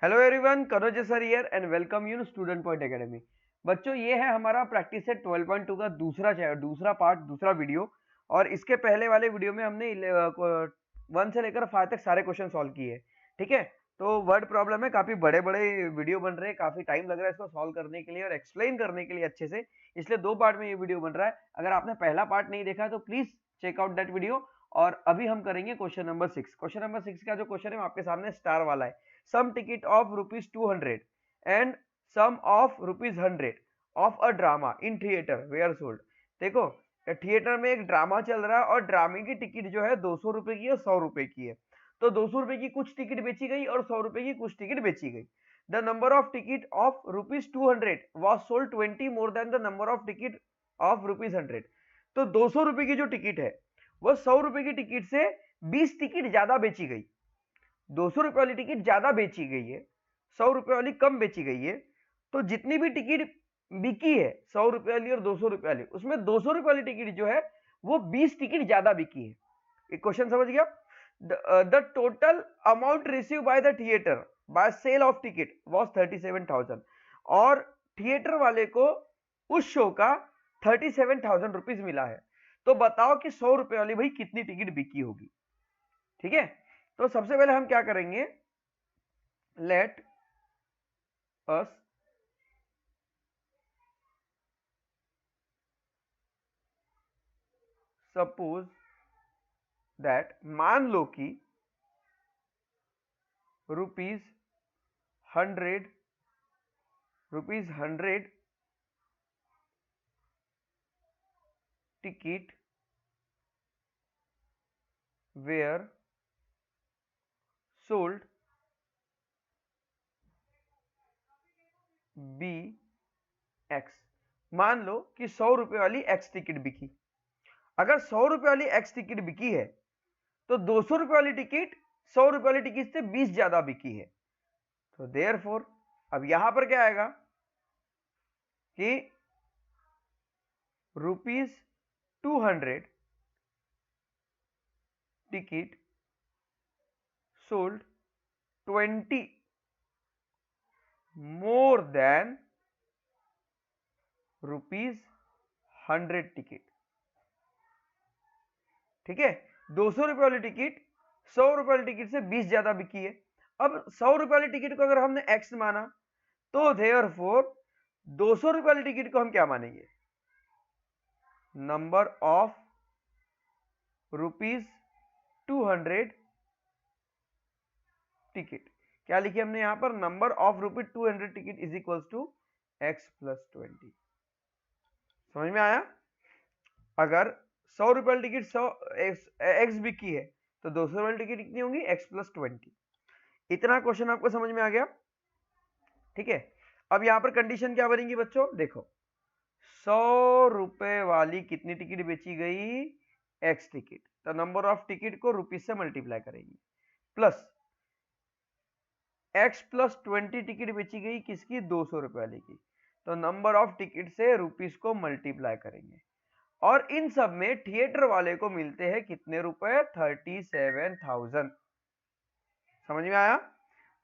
Hello everyone, Kanoj sir here and welcome you student point academy. बच्चों, ये है हमारा प्रैक्टिस सेट 12.2 का दूसरा पार्ट, दूसरा वीडियो। और इसके पहले वाले वीडियो में हमने 1 से लेकर 5 तक सारे क्वेश्चन सॉल्व किए। ठीक है, तो वर्ड प्रॉब्लम है, काफी बड़े बड़े वीडियो बन रहे हैं, काफी टाइम लग रहा है इसको सॉल्व करने के लिए और एक्सप्लेन करने के लिए अच्छे से, इसलिए 2 पार्ट में ये वीडियो बन रहा है। अगर आपने पहला पार्ट नहीं देखा है तो please check out that video. और अभी हम करेंगे क्वेश्चन नंबर 6। क्वेश्चन नंबर 6 का जो क्वेश्चन है आपके सामने स्टार वाला है। some ticket of rupees 200 and some of rupees 100 of a drama in theater were sold। देखो, थिएटर में एक ड्रामा चल रहा है और ड्रामे की टिकट जो है 200 रुपए की और 100 रुपए की है। तो 200 रुपए की कुछ टिकट बेची गई और 100 रुपए की कुछ टिकट बेची गई। The number of ticket of rupees 200 was sold 20 more than the number of ticket of rupees 100। तो 200 रुपए की जो टिकट है वो 100 रुपए की टिकट से 20 टिकट ज्यादा बेची गई। 200 रुपए वाली टिकट ज्यादा बेची गई है, 100 रुपए वाली कम बेची गई है। तो जितनी भी टिकट बिकी है 100 रुपए वाली और 200 रुपए वाली, उसमें 200 रुपए वाली टिकट जो है वो 20 टिकट ज्यादा बिकी है। एक क्वेश्चन समझ गया? The total amount receive by the theatre by sale of ticket was 37,000। और थिएटर वाले को उस शो का 37,000 रुपीज मिला है। तो बताओ कि 100 रुपए वाली भाई कितनी टिकट बिकी होगी। ठीक है, तो सबसे पहले हम क्या करेंगे, लेट अस सपोज दैट, मान लो कि ₹100 ticket were sold be x. मान लो कि 100 रुपए वाली एक्स टिकट बिकी। अगर 100 रुपए वाली एक्स टिकट बिकी है तो 200 रुपए वाली टिकट 100 रुपए वाली टिकट से 20 ज्यादा बिकी है। तो देयरफॉर अब यहां पर क्या आएगा कि ₹200 ticket sold 20 more than ₹100 ticket. ठीक है, 200 रुपए वाली टिकट 100 रुपए वाली टिकट से 20 ज्यादा बिकी है। अब 100 रुपए वाली टिकट को अगर हमने एक्स माना तो देयरफॉर 200 रुपए वाली टिकट को हम क्या मानेंगे, नंबर ऑफ ₹200 टिकट। क्या लिखे हमने यहां पर, number of ₹200 ticket is equals to x plus 20। समझ में आया? अगर 100 रुपए वाली टिकट 100 एक्स बिकी है तो 200 वाली टिकट कितनी होंगी, x प्लस 20। इतना क्वेश्चन आपको समझ में आ गया? ठीक है, अब यहां पर कंडीशन क्या बनेगी बच्चों, देखो 100 रुपए वाली कितनी टिकट बेची गई, एक्स टिकट। तो नंबर ऑफ टिकट को रुपीज से मल्टीप्लाई करेंगे, प्लस x प्लस 20 टिकट बेची गई किसकी, 200 रुपए वाली की। तो नंबर ऑफ टिकट से रुपीज को मल्टीप्लाई करेंगे और इन सब में थिएटर वाले को मिलते हैं कितने रुपए, 37,000। समझ में आया?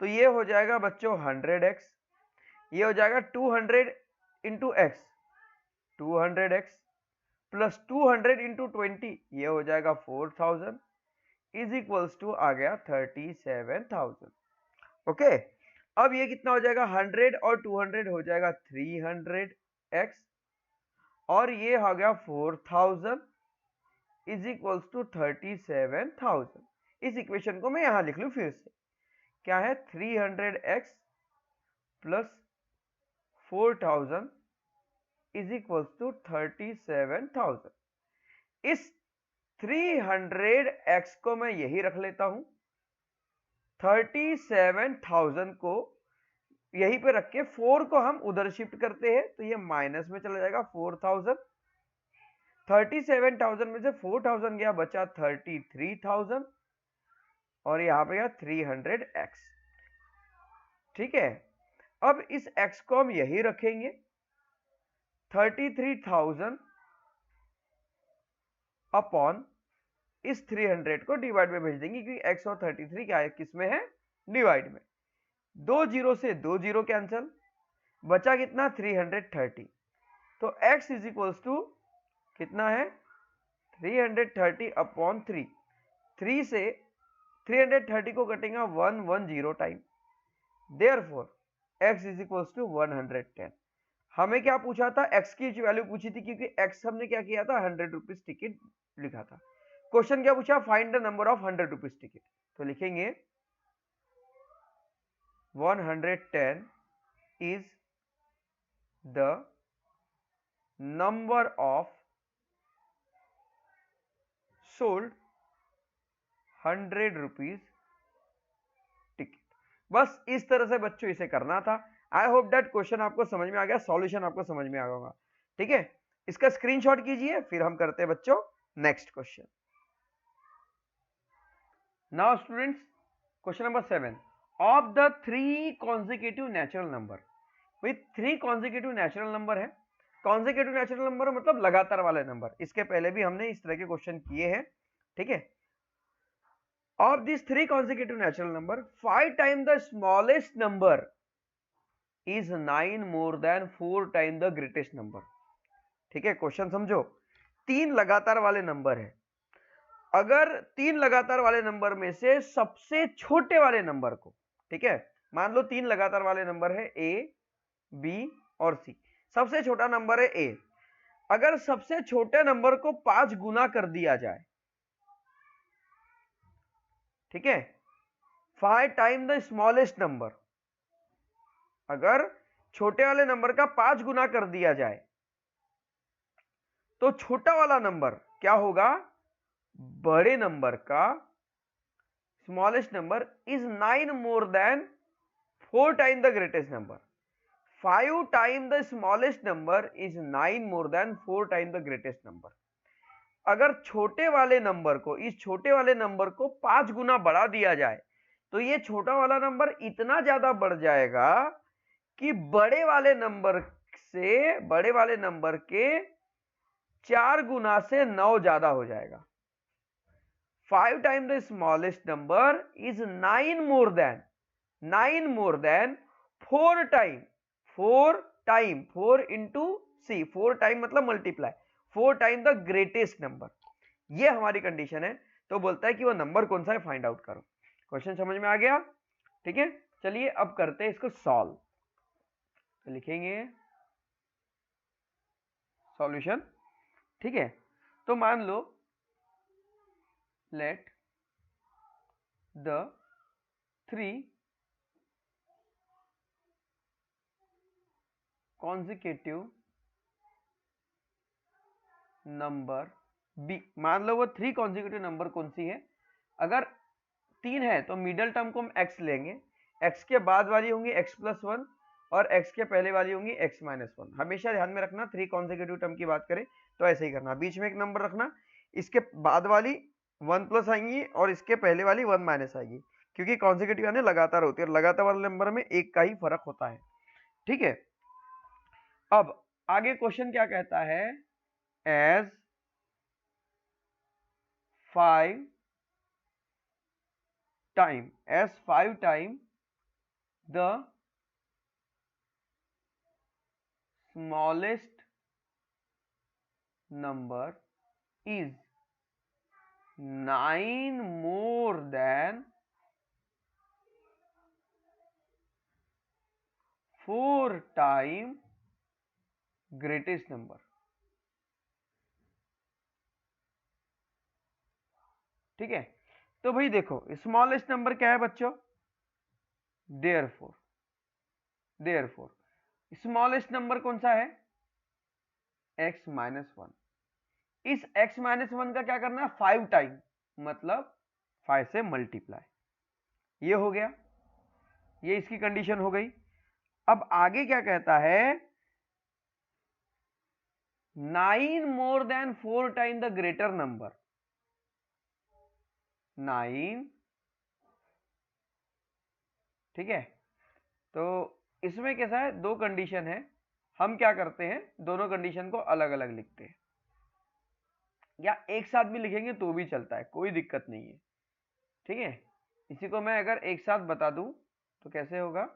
तो ये हो जाएगा बच्चों 100x, ये हो जाएगा 200 into x, 200x plus 200 into 20, ये हो जाएगा 4000 इज इक्वल्स टू आ गया 37,000। ओके, अब ये कितना हो जाएगा, 100 और 200 हो जाएगा 300x और ये हो गया 4000 इज इक्वल्स टू 37,000। इस इक्वेशन को मैं यहां लिख लूं फिर से, क्या है, 300x plus 4000 is equals to 37,000। इस 300x को मैं यही रख लेता हूं, 37,000 को यहीं पे रख के 4 को हम उधर शिफ्ट करते हैं तो ये माइनस में चला जाएगा 4000। 37,000 में से 4000 गया, बचा 33,000 और यहां पे गया 300x। ठीक है, अब इस x को हम यही रखेंगे, 33,000 अपॉन इस 300 को डिवाइड में भेज देंगे क्योंकि x और 33 क्या है, किस में है, डिवाइड में। दो जीरो से दो जीरो कैंसल, बचा कितना 330। तो x इज इक्वल्स टू कितना है 330 अपॉन 3। 3 से 330 को कटेगा 110 time, therefore x is equals to 110। हमें क्या पूछा था, x की वैल्यू पूछी थी, क्योंकि x हमने क्या किया था 100 रुपीज टिकट लिखा था। क्वेश्चन क्या पूछा, find the number of 100 rupees ticket. तो लिखेंगे 110 is the number of sold 100 rupees ticket. बस इस तरह से बच्चों इसे करना था। आई होप दैट क्वेश्चन आपको समझ में आ गया, सॉल्यूशन आपको समझ में आ गया होगा। ठीक है, इसका स्क्रीनशॉट कीजिए, फिर हम करते हैं बच्चों next question. Now students, question number 7, of the 3 consecutive natural number. भाई 3 कॉन्जिक्यूटिव नेचुरल नंबर है। कॉन्जिक्यूटिव नेचुरल नंबर मतलब लगातार वाले नंबर, इसके पहले भी हमने इस तरह के क्वेश्चन किए हैं। ठीक है, of these 3 consecutive natural number, 5 times the smallest number is 9 more than 4 times the greatest number। ठीक है, क्वेश्चन समझो। 3 लगातार वाले नंबर है, अगर 3 लगातार वाले नंबर में से सबसे छोटे वाले नंबर को, ठीक है, मान लो 3 लगातार वाले नंबर है a, b और c, सबसे छोटा नंबर है a। अगर सबसे छोटे नंबर को 5 गुना कर दिया जाए, ठीक है, 5 टाइम द स्मॉलेस्ट नंबर, अगर छोटे वाले नंबर का 5 गुना कर दिया जाए तो छोटा वाला नंबर क्या होगा, बड़े नंबर का smallest number is 9 more than 4 time the greatest number. 5 time the smallest number is 9 more than 4 time the greatest number. अगर छोटे वाले नंबर को, इस छोटे वाले नंबर को 5 गुना बढ़ा दिया जाए तो ये छोटा वाला नंबर इतना ज्यादा बढ़ जाएगा कि बड़े वाले नंबर से, बड़े वाले नंबर के 4 गुना से 9 ज्यादा हो जाएगा। 5 time the smallest number is 9 more than 4 time, 4 into c, 4 time मतलब multiply, 4 time the greatest number. ये हमारी कंडीशन है। तो बोलता है कि वो नंबर कौन सा है, फाइंड आउट करो। क्वेश्चन समझ में आ गया? ठीक है, चलिए अब करते हैं इसको सॉल्व। तो लिखेंगे सॉल्यूशन। ठीक है, तो मान लो let the 3 consecutive number be, मान लो वो 3 कॉन्जिक्यूटिव नंबर कौन सी है, अगर 3 है तो मिडल टर्म को हम x लेंगे, x के बाद वाली होंगी x+1 और x के पहले वाली होंगी x-1। हमेशा ध्यान में रखना 3 कॉन्जिक्यूटिव टर्म की बात करें तो ऐसे ही करना, बीच में एक नंबर रखना, इसके बाद वाली 1+ आएंगी और इसके पहले वाली 1- आएगी, क्योंकि कॉन्जिक्यूटिव यानी लगातार होती है और लगातार वाले नंबर में एक का ही फर्क होता है। ठीक है, अब आगे क्वेश्चन क्या कहता है, as 5 time the smallest number is 9 more than 4 time greatest number. ठीक है, तो भाई देखो स्मॉलेस्ट नंबर क्या है बच्चों, देयरफॉर स्मॉलेस्ट नंबर कौन सा है, x-1। इस x-1 का क्या करना है, 5 टाइम, मतलब 5 से मल्टीप्लाई। ये हो गया, ये इसकी कंडीशन हो गई। अब आगे क्या कहता है, 9 more than 4 time the greater number. 9, ठीक है, तो इसमें कैसा है, 2 कंडीशन है, हम क्या करते हैं दोनों कंडीशन को अलग अलग लिखते हैं, या एक साथ भी लिखेंगे तो भी चलता है, कोई दिक्कत नहीं है। ठीक है, इसी को मैं अगर एक साथ बता दूं तो कैसे होगा?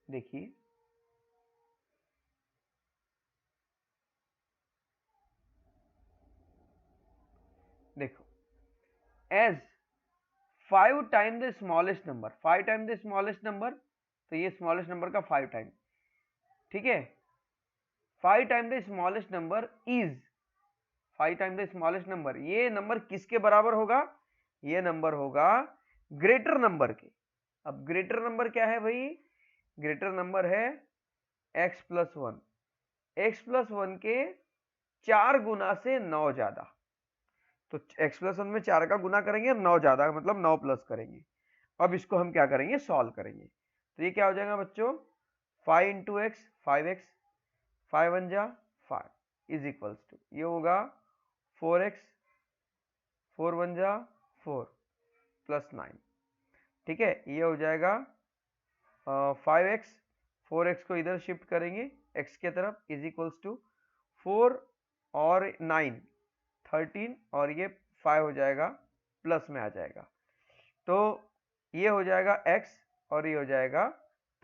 देखिए देखो, as 5 time the smallest number, 5 time the smallest number, तो ये स्मॉलेस्ट नंबर का 5 टाइम, ठीक है। 5 time the smallest number is 5 time the smallest number, ये नंबर किसके बराबर होगा? ये नंबर होगा ग्रेटर नंबर के। अब ग्रेटर नंबर क्या है भाई? ग्रेटर नंबर है x plus one, x plus one के 4 गुना से 9 ज्यादा। तो x प्लस वन में 4 का गुना करेंगे, 9 ज्यादा मतलब 9 प्लस करेंगे। अब इसको हम क्या करेंगे? सॉल्व करेंगे। तो ये क्या हो जाएगा बच्चों? 5 इंटू एक्स 5x, 5 वन जा 5 इज इक्वल्स टू, ये होगा 4x, 4 वन जा 4 प्लस 9, ठीक है। ये हो जाएगा 5x, 4x को इधर शिफ्ट करेंगे x के तरफ इज इक्वल्स टू 4 और 9 13 और ये 5 हो जाएगा प्लस में आ जाएगा। तो ये हो जाएगा x और ये हो जाएगा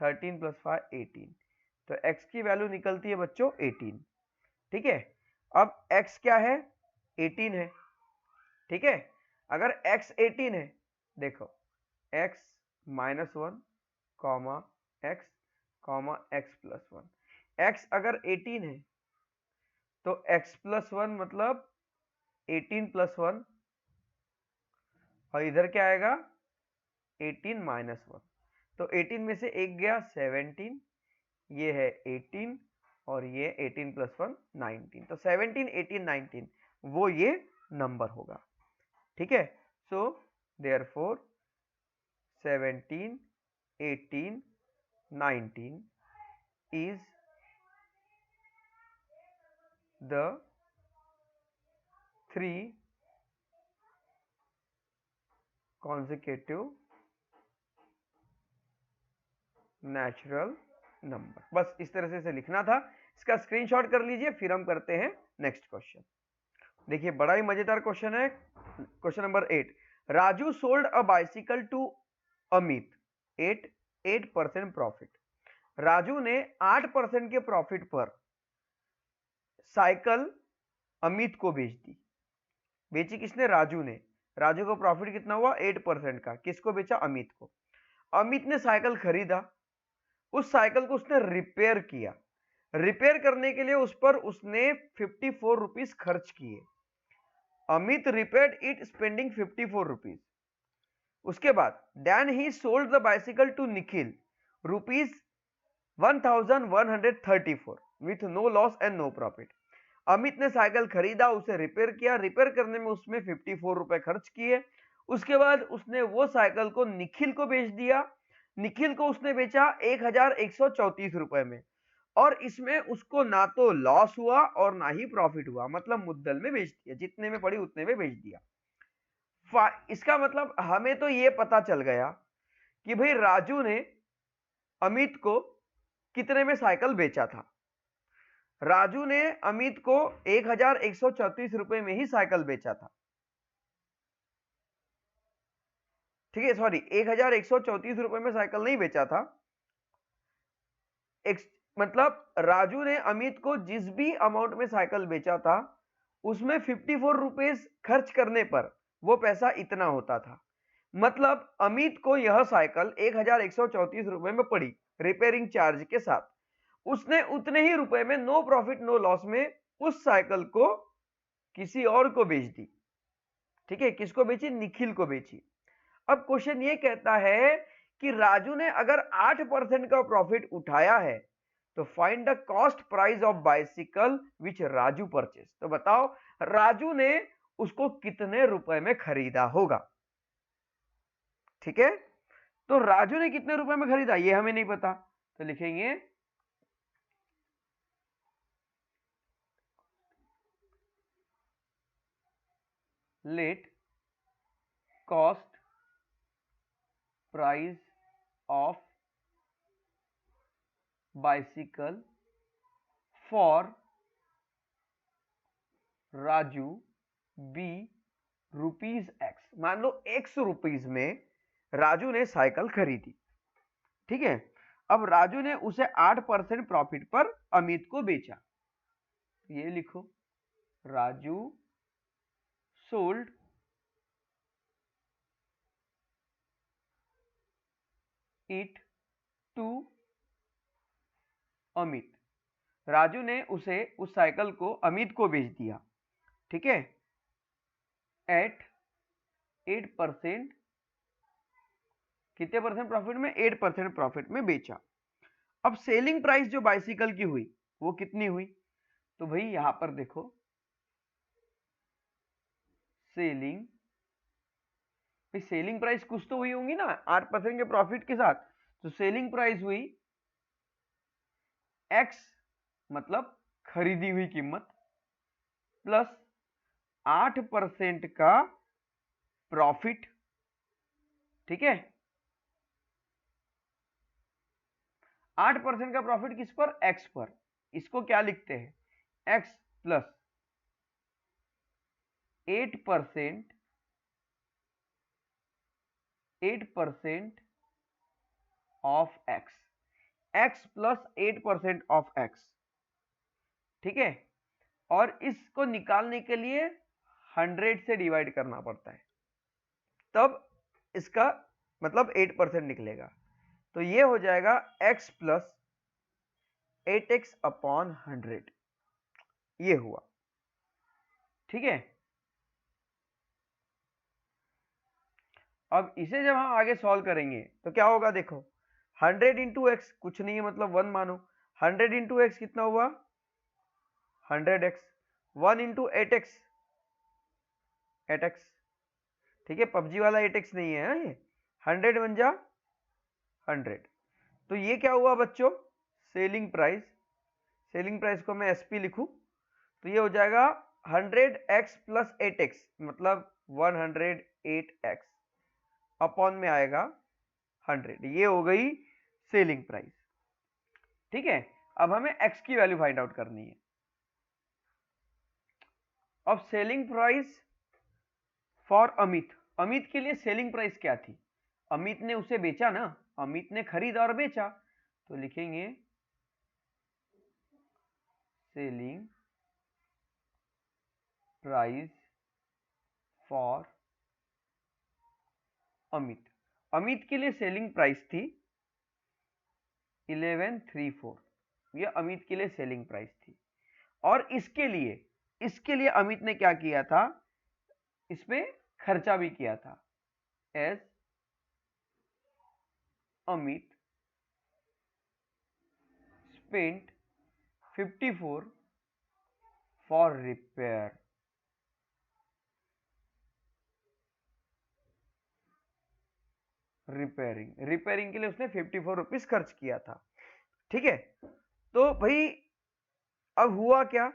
13 प्लस 5 18। तो x की वैल्यू निकलती है बच्चों 18, ठीक है। अब x क्या है? 18 है, ठीक है। अगर x 18 है, देखो x minus one comma x comma x plus one, x अगर 18 है तो x प्लस वन मतलब 18 प्लस वन, और इधर क्या आएगा? 18 माइनस वन। तो 18 में से एक गया 17, ये है 18 और ये 18 प्लस वन 19, तो 17 18 19 वो ये नंबर होगा, ठीक है। So therefore 17 18 19 is the 3 consecutive natural number. बस इस तरह से इसे लिखना था। इसका स्क्रीनशॉट कर लीजिए, फिर हम करते हैं नेक्स्ट क्वेश्चन। देखिए बड़ा ही मजेदार क्वेश्चन है। Question number 8, Raju sold a bicycle to Amit at 8% profit. Raju ने 8% के प्रॉफिट पर साइकिल अमित को बेच दी। बेची किसने? राजू ने। राजू को प्रॉफिट कितना हुआ? 8% का। किसको बेचा? अमित को। अमित ने साइकिल खरीदा, उस साइकिल को उसने रिपेयर किया। रिपेयर करने के लिए उस पर उसने 54 रुपीज खर्च किए। Amit repaired it spending 54 rupees. उसके बाद then he sold the bicycle to Nikhil rupees 1134 with no loss and no profit. Amit ने साइकिल खरीदा, उसे रिपेयर किया, रिपेयर करने में उसमें 54 रुपए खर्च किए। उसके बाद उसने वो साइकिल को निखिल को बेच दिया। निखिल को उसने बेचा 1134 रुपए में, और इसमें उसको ना तो लॉस हुआ और ना ही प्रॉफिट हुआ, मतलब मुद्दल में बेच दिया, जितने में पड़ी उतने में बेच दिया। इसका मतलब हमें तो ये पता चल गया कि भाई राजू ने अमित को कितने में साइकिल बेचा था। राजू ने अमित को 1134 रुपए में ही साइकिल बेचा था, ठीक है। सॉरी, 1134 रुपए में साइकिल नहीं बेचा था। मतलब राजू ने अमित को जिस भी अमाउंट में साइकिल बेचा था उसमें 54 रुपीज खर्च करने पर वो पैसा इतना होता था। मतलब अमित को यह साइकिल 1134 रुपए में पड़ी रिपेयरिंग चार्ज के साथ। उसने उतने ही रुपए में नो प्रॉफिट नो लॉस में उस साइकिल को किसी और को बेच दी, ठीक है। किसको बेची? निखिल को बेची। अब क्वेश्चन ये कहता है कि राजू ने अगर 8% का प्रॉफिट उठाया है तो find the cost price of bicycle which Raju purchase. तो बताओ राजू ने उसको कितने रुपए में खरीदा होगा, ठीक है। तो राजू ने कितने रुपए में खरीदा ये हमें नहीं पता, तो लिखेंगे let cost price of bicycle for Raju be rupees x, मान लो एक्स रुपीज में राजू ने साइकिल खरीदी, ठीक है। अब राजू ने उसे 8% प्रॉफिट पर अमित को बेचा, ये लिखो, Raju sold it to Amit, Raju ने उस साइकिल को अमित को बेच दिया, ठीक है, एट 8%, कितने परसेंट प्रॉफिट में, 8% प्रॉफिट में बेचा। अब सेलिंग प्राइस जो बाइसिकल की हुई वो कितनी हुई, तो भाई यहां पर देखो, सेलिंग प्राइस कुछ तो हुई होंगी ना 8% के प्रॉफिट के साथ, तो सेलिंग प्राइस हुई एक्स, मतलब खरीदी हुई कीमत, प्लस 8% का प्रॉफिट, ठीक है। 8% का प्रॉफिट किस पर, एक्स पर, इसको क्या लिखते हैं, x plus 8% of x, x plus 8% of x, ठीक है। और इसको निकालने के लिए 100 से डिवाइड करना पड़ता है, तब इसका मतलब 8% निकलेगा। तो ये हो जाएगा x प्लस 8x अपॉन 100, ये हुआ, ठीक है। अब इसे जब हम आगे सॉल्व करेंगे तो क्या होगा, देखो 100 इंटू एक्स कुछ नहीं है, मतलब 1 मानो, 100 इंटू एक्स कितना हुआ, 100x, 1 इंटू 8x, 8x, ठीक है, पबजी वाला 8x नहीं है ये, 100 बन जा 100। तो ये क्या हुआ बच्चों, सेलिंग प्राइस, सेलिंग प्राइस को मैं एसपी लिखूं, तो ये हो जाएगा 100x प्लस 8x, मतलब 108x अपॉन में आएगा 100, ये हो गई सेलिंग प्राइस, ठीक है। अब हमें x की वैल्यू फाइंड आउट करनी है। अब selling price for Amit, Amit के लिए सेलिंग प्राइस क्या थी, अमित ने उसे बेचा ना, अमित ने खरीदा और बेचा, तो लिखेंगे selling price for Amit, Amit के लिए सेलिंग प्राइस थी 1134, ये अमित के लिए सेलिंग प्राइस थी। और इसके लिए अमित ने क्या किया था, इसमें खर्चा भी किया था, as Amit spent 54 for repair, repairing के लिए उसने 54 रुपीज खर्च किया था, ठीक है। तो भाई अब हुआ क्या,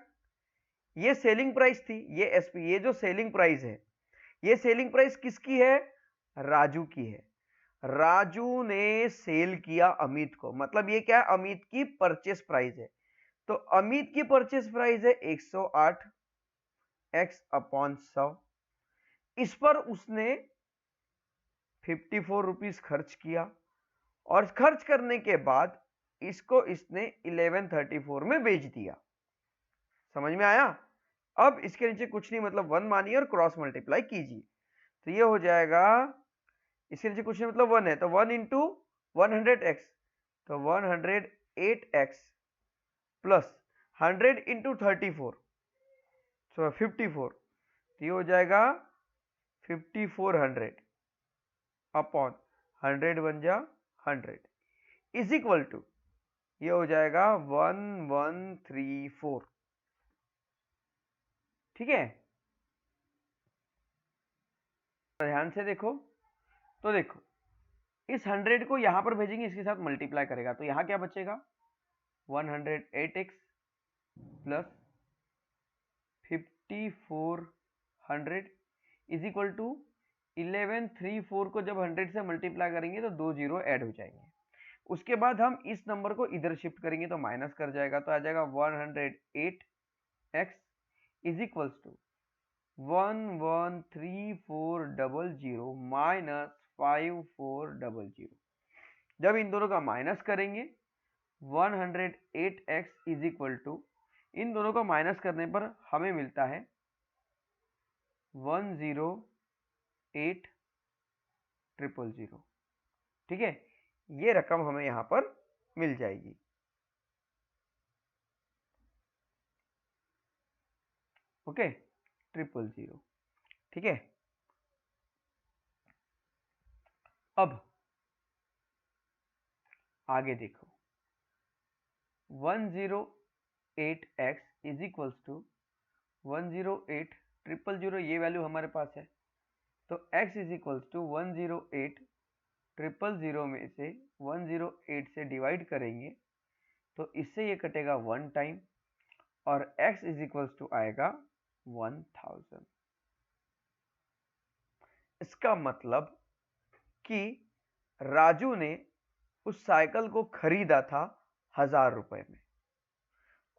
ये सेलिंग प्राइस थी, ये एसपी, ये जो सेलिंग प्राइस है, ये सेलिंग प्राइस किसकी है, राजू की है, राजू ने सेल किया अमित को, मतलब ये क्या है, अमित की परचेस प्राइस है। तो अमित की परचेस प्राइस है 108 x अपॉन 100, इस पर उसने 54 रुपीज खर्च किया, और खर्च करने के बाद इसको इसने 1134 में बेच दिया, समझ में आया। अब इसके नीचे कुछ नहीं, मतलब 1 मानिए और क्रॉस मल्टीप्लाई कीजिए, तो ये हो जाएगा, इसके नीचे कुछ नहीं मतलब 1 है, तो 1 इंटू 100x, तो 108x प्लस 100 इंटू 34, सो 54, तो ये हो जाएगा 5400 अपॉन 100 बन जा 100 इज इक्वल टू, ये हो जाएगा 1134, ठीक है। ध्यान से देखो, तो देखो इस 100 को यहां पर भेजेंगे, इसके साथ मल्टीप्लाई करेगा, तो यहां क्या बचेगा, 108x plus 5400 is equal to 1134 को जब 100 से मल्टीप्लाई करेंगे तो 2 जीरो ऐड हो जाएंगे। उसके बाद हम इस नंबर को इधर शिफ्ट करेंगे तो माइनस कर जाएगा, तो आ जाएगा 108x is equals to 113,400 minus 5,400। जब इन दोनों का माइनस करेंगे 108x इज इक्वल टू, इन दोनों का माइनस करने पर हमें मिलता है 108,000। ठीक है, ये रकम हमें यहां पर मिल जाएगी। ओके, 000। ठीक है, अब आगे देखो 108x इज इक्वल्स टू 108,000, ये वैल्यू हमारे पास है, तो x इज इक्वल्स टू 108,000 में से 108 से डिवाइड करेंगे तो इससे ये कटेगा 1 टाइम और x इज इक्वल्स टू आएगा 1000। इसका मतलब कि राजू ने उस साइकिल को खरीदा था 1000 रुपए में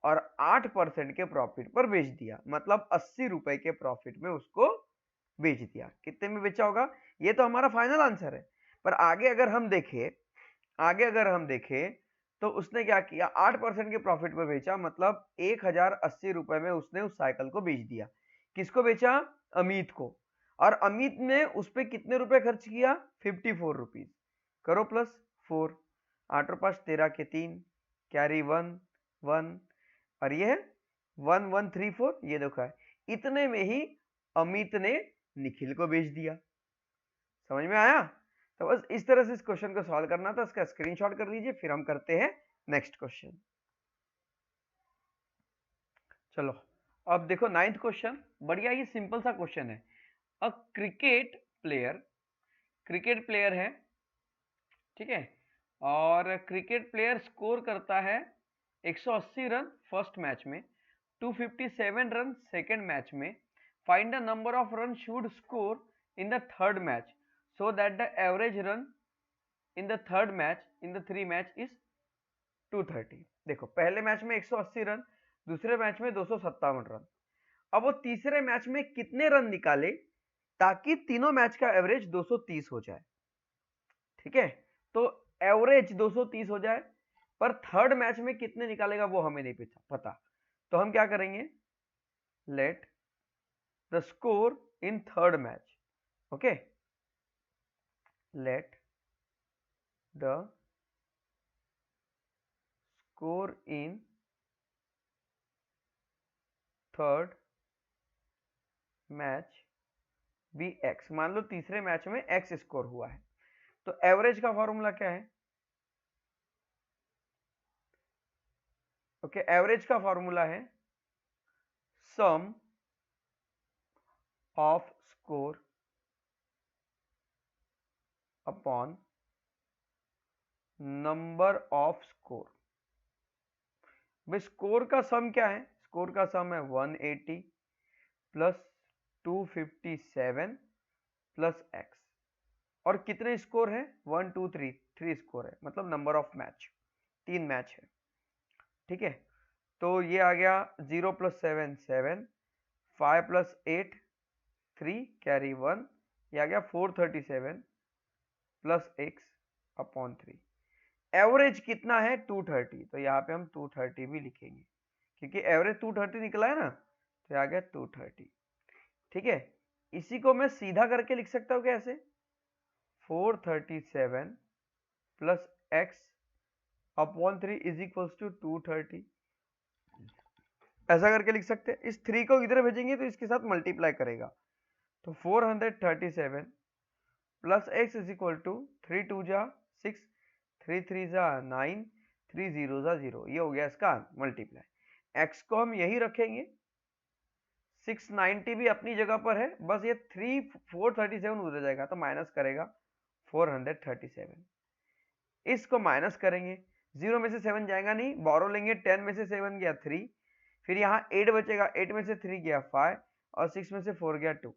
और 8% के प्रॉफिट पर बेच दिया, मतलब 80 रुपए के प्रॉफिट में उसको बेच दिया। कितने में बेचा होगा, ये तो हमारा फाइनल आंसर है। पर आगे अगर हम देखें तो उसने क्या किया, 8% के प्रॉफिट पर बेचा, मतलब 1080 रुपए में उसने उस साइकिल को बेच दिया। किसको बेचा, अमित को। और अमित ने उस पर कितने रुपए खर्च किया, 54 रुपीज। करो प्लस 4, 8 और 5 13 के 3, कैरी 1 1 और ये है 1134, ये देखा है। इतने में ही अमित ने निखिल को बेच दिया। समझ में आया। तो बस इस तरह से इस क्वेश्चन को सॉल्व करना था। इसका स्क्रीनशॉट कर लीजिए, फिर हम करते हैं नेक्स्ट क्वेश्चन। चलो अब देखो 9th क्वेश्चन, बढ़िया, ये सिंपल सा क्वेश्चन है। अ क्रिकेट प्लेयर है, ठीक है, और क्रिकेट प्लेयर स्कोर करता है 180 रन फर्स्ट मैच में, 257 रन सेकेंड मैच में। Find the number of run should score in the third match so that the average run in the third match in the 3 match is 230। देखो पहले match में 180 run, दूसरे match में 257 run. अब वो तीसरे match में कितने रन निकाले ताकि तीनों मैच का एवरेज 230 हो जाए। ठीक है, तो एवरेज 230 हो जाए, पर थर्ड मैच में कितने निकालेगा वो हमें नहीं पता। तो हम क्या करेंगे, let the score in third match, okay, let the score in third match be x. मान लो तीसरे मैच में एक्स स्कोर हुआ है, तो एवरेज का फॉर्मूला क्या है, ओके, एवरेज का फॉर्मूला है sum of score upon number of score. भाई स्कोर का सम क्या है, स्कोर का सम है 180 प्लस 257 प्लस एक्स, और कितने स्कोर है, 1 2 3, 3 स्कोर है, मतलब नंबर ऑफ मैच, 3 मैच है। ठीक है, तो ये आ गया 0 प्लस 7 7, 5 प्लस 8 3, कैरी 1, ये आ गया 437 प्लस एक्स अपॉन 3। एवरेज कितना है 230, तो यहाँ पे हम 230 भी लिखेंगे क्योंकि एवरेज 230 निकला है ना, तो आ गया 230। ठीक है, इसी को मैं सीधा करके लिख सकता हूँ कैसे, 437 plus x upon 3 is equals to 230, ऐसा करके लिख सकते हैं। इस 3 को इधर भेजेंगे तो इसके साथ मल्टीप्लाई करेगा, तो 437 plus x is equal to 3 2 जा 6, 3 3 जा 9, 3 0 जा 0, ये हो गया इसका मल्टीप्लाई। एक्स को हम यही रखेंगे, 690 भी अपनी जगह पर है, बस ये 437 उधर जाएगा तो माइनस करेगा 437। इसको माइनस करेंगे, 0 में से 7 जाएगा नहीं, बोरो लेंगे, 10 में से 7 गया 3, फिर यहाँ 8 बचेगा, 8 में से 3 गया 5 और 6 में से 4 गया 2,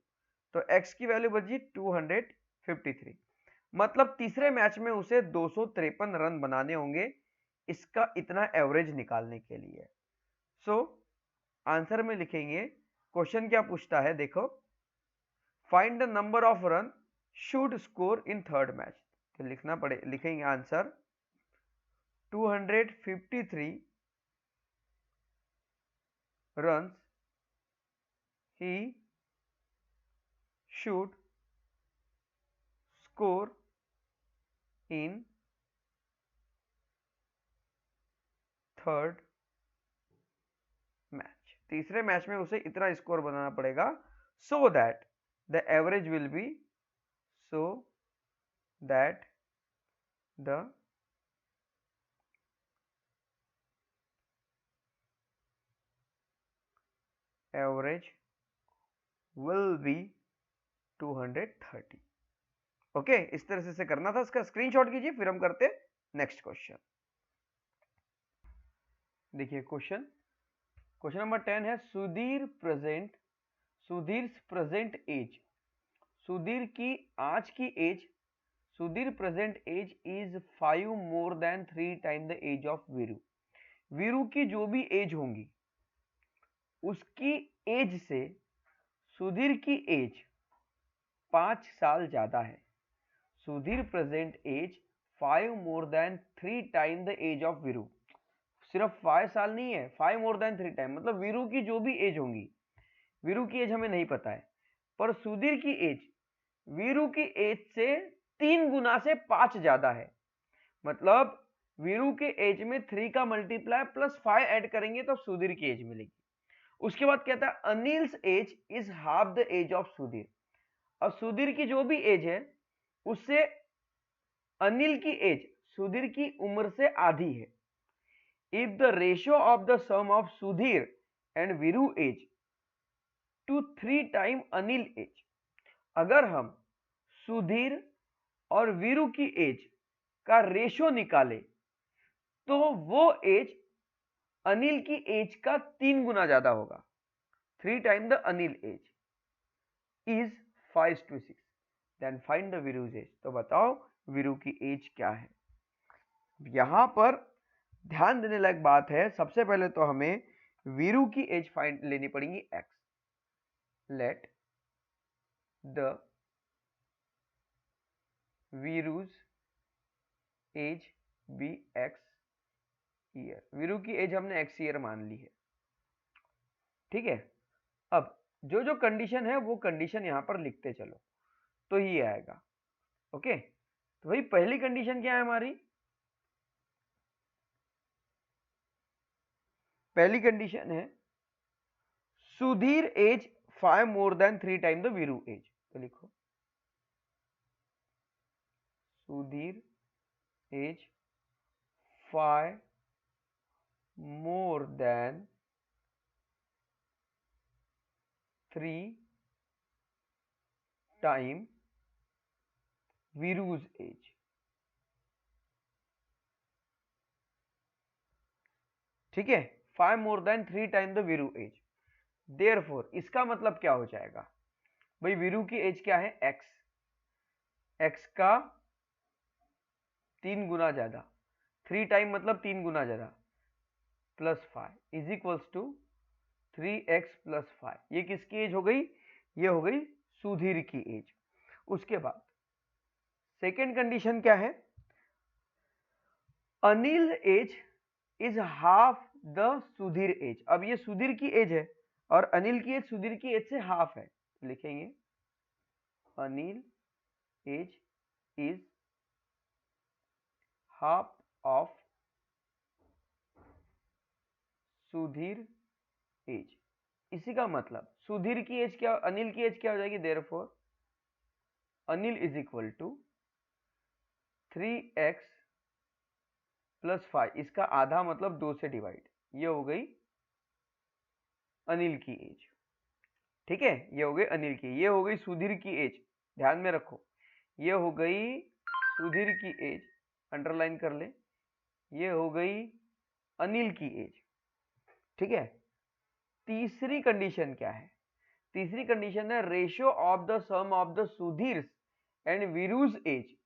तो x की वैल्यू बची 253। मतलब तीसरे मैच में उसे 253 रन बनाने होंगे इसका इतना एवरेज निकालने के लिए। सो आंसर में लिखेंगे क्वेश्चन क्या पूछता है देखो, find the number of run should score in third match. तो लिखेंगे answer 253 runs he should score in third match. तीसरे मैच में उसे इतना स्कोर बनाना पड़ेगा so that the average will be, so that the average will be 230। Okay, इस तरह से करना था। इसका स्क्रीनशॉट कीजिए, फिर हम करते नेक्स्ट क्वेश्चन। देखिए क्वेश्चन नंबर 10 है सुधीर प्रेजेंट एज। सुधीर की आज की age, Sudhir present age is 5 more than 3 time the age of Veeru. Veeru की जो भी एज होंगी उसकी एज से सुधीर की एज 5 साल ज्यादा है। Sudhir present age 5 more than 3 time the age of Veeru. सिर्फ 5 साल नहीं है, 5 मोर देन 3 टाइम, मतलब वीरू की जो भी एज होंगी, वीरू की एज हमें नहीं पता है, पर सुधीर की एज वीरू की एज से 3 गुना से 5 ज्यादा है। मतलब वीरू के एज में 3 का मल्टीप्लाई प्लस 5 ऐड करेंगे तो सुधीर की एज मिलेगी। उसके बाद कहता है Anil's age is half the age of Sudhir. अब सुधीर की जो भी एज है उससे अनिल की एज सुधीर की उम्र से आधी है। If the ratio of the sum of Sudhir and Veeru age to 3 time Anil age, अगर हम सुधीर और वीरू की एज का रेशियो निकाले तो वो एज अनिल की एज का 3 गुना ज्यादा होगा। 3 time the Anil age is 5 to 6, then find the Veeru's age. तो बताओ वीरू की एज क्या है। यहां पर ध्यान देने लायक बात है, सबसे पहले तो हमें वीरू की एज फाइंड लेनी पड़ेगी x। Let the Veeru's age be x year. Veeru की एज हमने x ईयर मान ली है, ठीक है। अब जो जो कंडीशन है वो कंडीशन यहां पर लिखते चलो तो ही आएगा। ओके, तो भाई पहली कंडीशन क्या है हमारी, पहली कंडीशन है Sudhir age 5 more than 3 time the Veeru age. तो लिखो Sudhir age 5 more than 3 time Veeru's age. ठीक है, 5 more than 3 time the Veeru age. Therefore इसका मतलब क्या हो जाएगा भाई, वीरू की एज क्या है x, x का 3 गुना ज्यादा, 3 टाइम मतलब 3 गुना ज्यादा, plus 5 is equals to 3x plus 5। ये किसकी एज हो गई, ये हो गई सुधीर की एज। उसके बाद सेकेंड कंडीशन क्या है, Anil age is half the Sudhir age. अब ये सुधीर की एज है और अनिल की एज सुधीर की एज से हाफ है, लिखेंगे Anil age is half of Sudhir age. इसी का मतलब सुधीर की एज क्या, अनिल की एज क्या हो जाएगी, therefore Anil is equal to 3x plus 5, इसका आधा मतलब 2 से डिवाइड, ये हो गई अनिल की एज। ठीक है, ये हो गई अनिल की, ये हो गई सुधीर की एज। ध्यान में रखो, ये हो गई सुधीर की एज, अंडरलाइन कर ले, ये हो गई अनिल की एज। ठीक है, तीसरी कंडीशन क्या है, तीसरी कंडीशन है ratio of the sum of the Sudhir and Veeru's age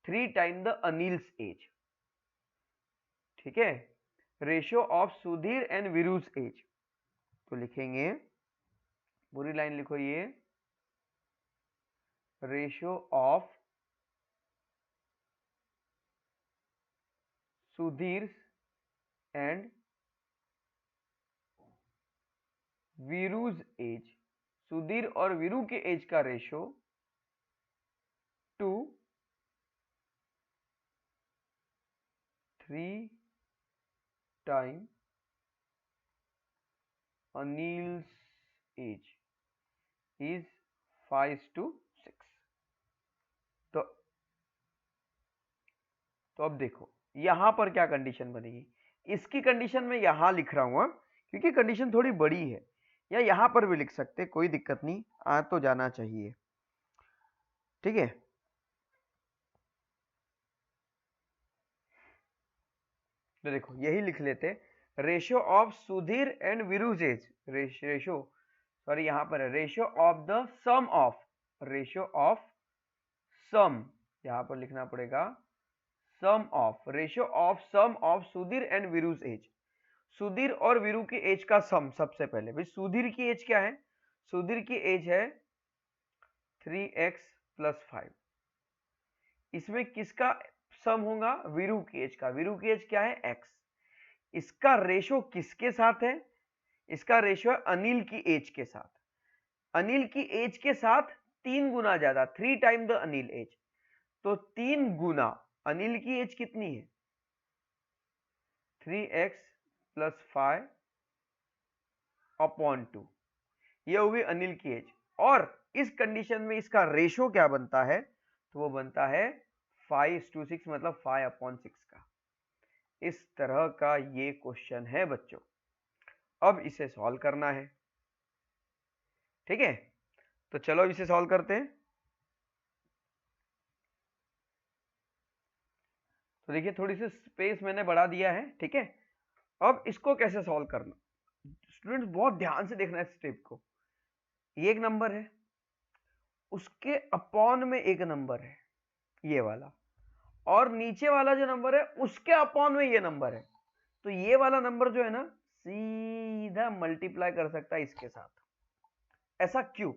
3 time the Anil's age. ठीक है, ratio of Sudhir and Veeru's age. तो लिखेंगे पूरी लाइन लिखो, ये ratio of Sudhir and Veeru's age, Sudhir और वीरू के एज का ratio to 3 time Anil's age is 5:6। तो अब देखो यहां पर क्या कंडीशन बनेगी, इसकी कंडीशन में यहां लिख रहा हूं क्योंकि कंडीशन थोड़ी बड़ी है, या यहां पर भी लिख सकते, कोई दिक्कत नहीं, आ तो जाना चाहिए। ठीक है, तो देखो यही लिख लेते, ratio of Sudhir and Veeru's age, ratio sorry यहां पर है ratio of the sum of, ratio of sum, यहां पर लिखना पड़ेगा sum of, ratio of sum of Sudhir and Veeru's age, Sudhir और वीरू की एज का सम। सबसे पहले भाई सुधीर की एज क्या है, सुधीर की एज है 3x + 5, इसमें किसका सम होगा, वीरू की एज का, वीरू की एज क्या है x, इसका रेशो किसके साथ है, इसका रेशो है अनिल की एज के साथ, अनिल की एज के साथ 3 गुना ज्यादा, 3 टाइम द अनिल एज, तो 3 गुना अनिल की एज कितनी है 3x + 5 अपॉन 2, ये होगी अनिल की एज। और इस कंडीशन में इसका रेशो क्या बनता है, तो वो बनता है 5:6, मतलब 5/6 का। इस तरह का ये क्वेश्चन है बच्चों, अब इसे सॉल्व करना है। ठीक है, तो चलो इसे सॉल्व करते हैं। तो देखिए थोड़ी सी स्पेस मैंने बढ़ा दिया है। ठीक है, अब इसको कैसे सॉल्व करना, स्टूडेंट्स बहुत ध्यान से देखना है इस स्टेप को। ये एक नंबर है, उसके अपॉन में एक नंबर है ये वाला, और नीचे वाला जो नंबर है उसके अपॉन में ये नंबर है, तो ये वाला नंबर जो है ना सीधा मल्टीप्लाई कर सकता है इसके साथ। ऐसा क्यों,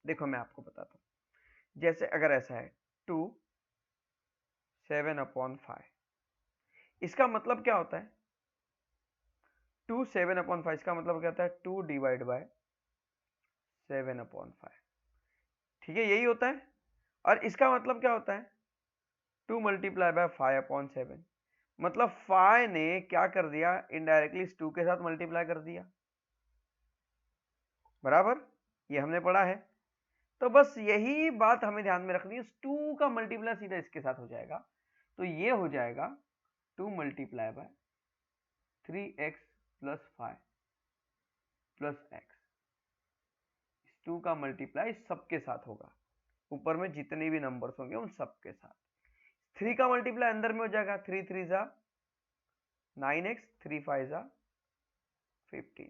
देखो मैं आपको बताता हूं। जैसे अगर ऐसा है 2 7/5, इसका मतलब क्या होता है 2 7/5, इसका मतलब क्या होता है 2 / 7/5। ठीक है, यही होता है। और इसका मतलब क्या होता है 2 × 5/7, मतलब 5 ने क्या कर दिया इनडायरेक्टली इस 2 के साथ मल्टीप्लाई कर दिया, बराबर, ये हमने पढ़ा है। तो बस यही बात हमें ध्यान में रखनी है, 2 का मल्टीप्लाई सीधा इसके साथ हो जाएगा, तो ये हो जाएगा 2 × 3x + 5 + x, 2 का मल्टीप्लाई सबके साथ होगा, ऊपर में जितने भी नंबर्स होंगे उन सबके साथ। 3 का मल्टीप्लाई अंदर में हो जाएगा, 3 3 जा 9x, 3 5 जा 15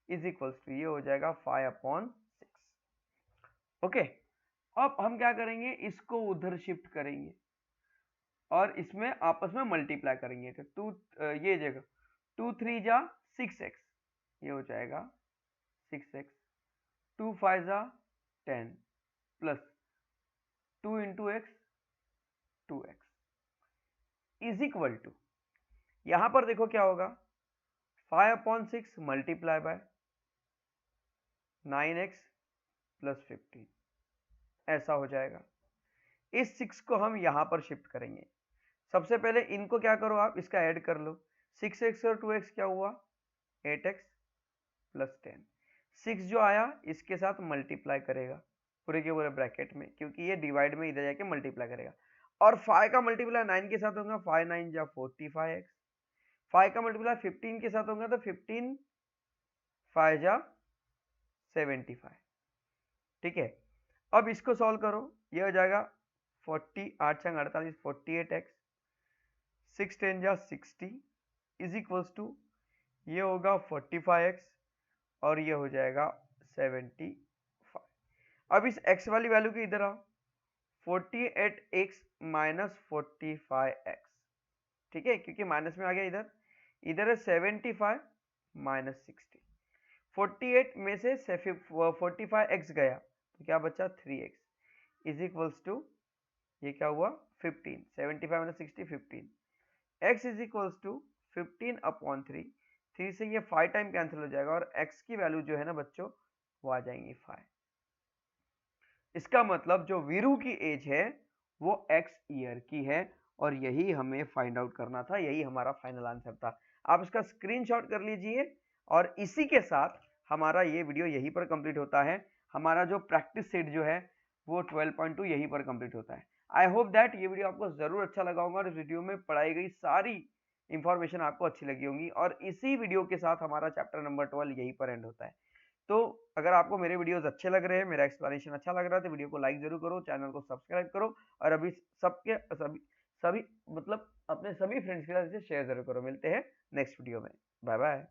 इज इक्वल्स टू, ये हो जाएगा 5/6। ओके, अब हम क्या करेंगे, इसको उधर शिफ्ट करेंगे और इसमें आपस में मल्टीप्लाई करेंगे, तो 2 ये जगह 2 3 जा 6x, ये हो जाएगा 6x, 2 5 जा 10 plus 2 × x 2x is equal to, यहां पर देखो क्या होगा 5/6 मल्टीप्लाई बाय 9x + 15, ऐसा हो जाएगा। इस 6 को हम यहां पर शिफ्ट करेंगे। सबसे पहले इनको क्या करो आप, इसका ऐड कर लो, 6x और 2x क्या हुआ 8x + 10, 6 जो आया इसके साथ मल्टीप्लाई करेगा पूरे के पूरे ब्रैकेट में, क्योंकि ये डिवाइड में इधर जाके मल्टीप्लाई करेगा, और 5 का मल्टीप्लाई 9 के साथ होगा, 5 9 जा 45x, 5 का मल्टीप्लाई 15 के साथ होगा तो 15 5 जा 75। ठीक है, अब इसको सॉल्व करो, ये हो जाएगा 40 8 छंग 48 48x, 6 10 जा 60 इज इक्वल्स टू, ये होगा 45x और ये हो जाएगा 75। अब इस x वाली वैल्यू के इधर आओ, 48x - 45x, ठीक है, क्योंकि माइनस में आ गया इधर, इधर है 75 - 60, 48 में से 45x गया तो क्या बचा 3x इज इक्वल्स टू, ये क्या हुआ 15, 75 में 60 15, x is equals to 15 upon 3, 3 से ये 5 टाइम कैंसिल हो जाएगा और x की वैल्यू जो है ना बच्चों वो आ जाएंगी 5। इसका मतलब जो वीरू की एज है वो x ईयर की है और यही हमें फाइंड आउट करना था, यही हमारा फाइनल आंसर था। आप इसका स्क्रीनशॉट कर लीजिए और इसी के साथ हमारा ये वीडियो यहीं पर कंप्लीट होता है। हमारा जो प्रैक्टिस सेट जो है वो 12.2 यहीं पर कंप्लीट होता है। आई होप दैट ये वीडियो आपको जरूर अच्छा लगा होगा और इस वीडियो में पढ़ाई गई सारी इंफॉर्मेशन आपको अच्छी लगी होंगी और इसी वीडियो के साथ हमारा चैप्टर नंबर 12 यहीं पर एंड होता है। तो अगर आपको मेरे वीडियोस अच्छे लग रहे हैं, मेरा एक्सप्लेनेशन अच्छा लग रहा है तो वीडियो को लाइक जरूर करो, चैनल को सब्सक्राइब करो और अभी सबके सभी सभी मतलब अपने सभी फ्रेंड्स के साथ इसे शेयर जरूर करो। मिलते हैं नेक्स्ट वीडियो में, बाय बाय।